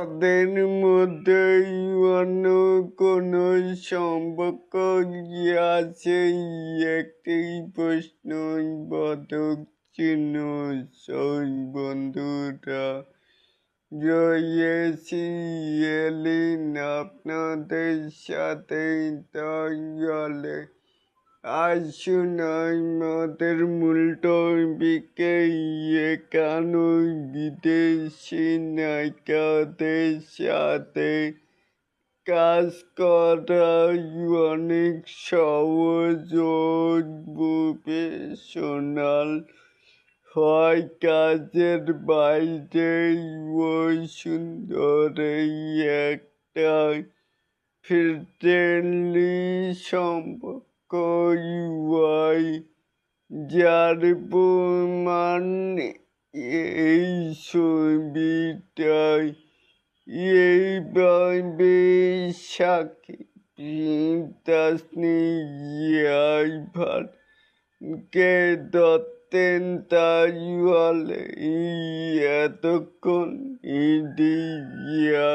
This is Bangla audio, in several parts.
তাদের মধ্যেই অন্য কোনো সম্পর্ক আছে? একটি প্রশ্নবোধক চিহ্ন সই বন্ধুরা রয়েছি এলিন আপনাদের সাথে। তাহলে আসুন আমাদের মূল টপিকে। একানই বিদেশি নায়িকাদের সাথে কাজ করা অনেক সহজ ও প্রফেশনাল হয়। কাজের বাইরে ওই সুন্দর একটা ফ্রেন্ডলি সম্পর্ক হয়, যার প্রমাণ এই ছবিটায়। এইভাবে সাকিব তাসনিয়াকে ধরতেন তাহলে এতক্ষণ ইন্ডিয়া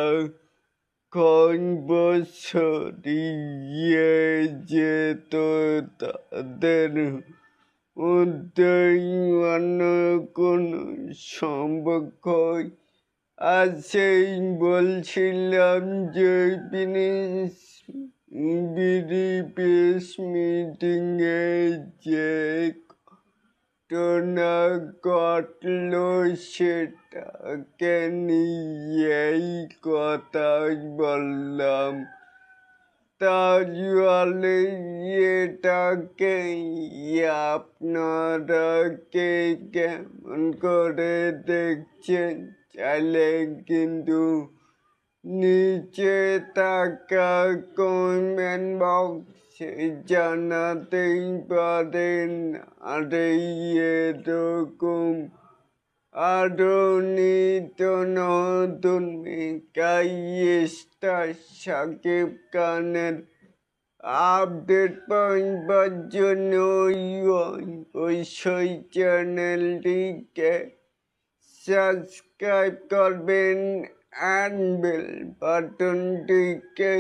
কয়েক বছর যেত তাদের মধ্যেই অন্য কোনো সম্পর্ক আছে। বলছিলাম যে প্রেস মিটিংয়ে যে ঘটনা ঘটল সেটাকে নিয়েই কথা বললাম। তাহলে এটাকে আপনারা কে কেমন করে দেখছেন? চাইলে কিন্তু নিচে থাকা কমেন্ট বক্সে জানাতেই পারেন। আর এরকম আরো নিত্য নতুন মেগাস্টার শাকিব খানের আপডেট পাওয়ার জন্য অবশ্যই চ্যানেলটিকে সাবস্ক্রাইব করবেন আর বেল বাটনটিকে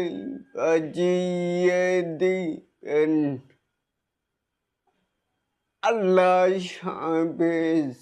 বাজিয়ে দিবেন। আল্লাহ হাফেজ।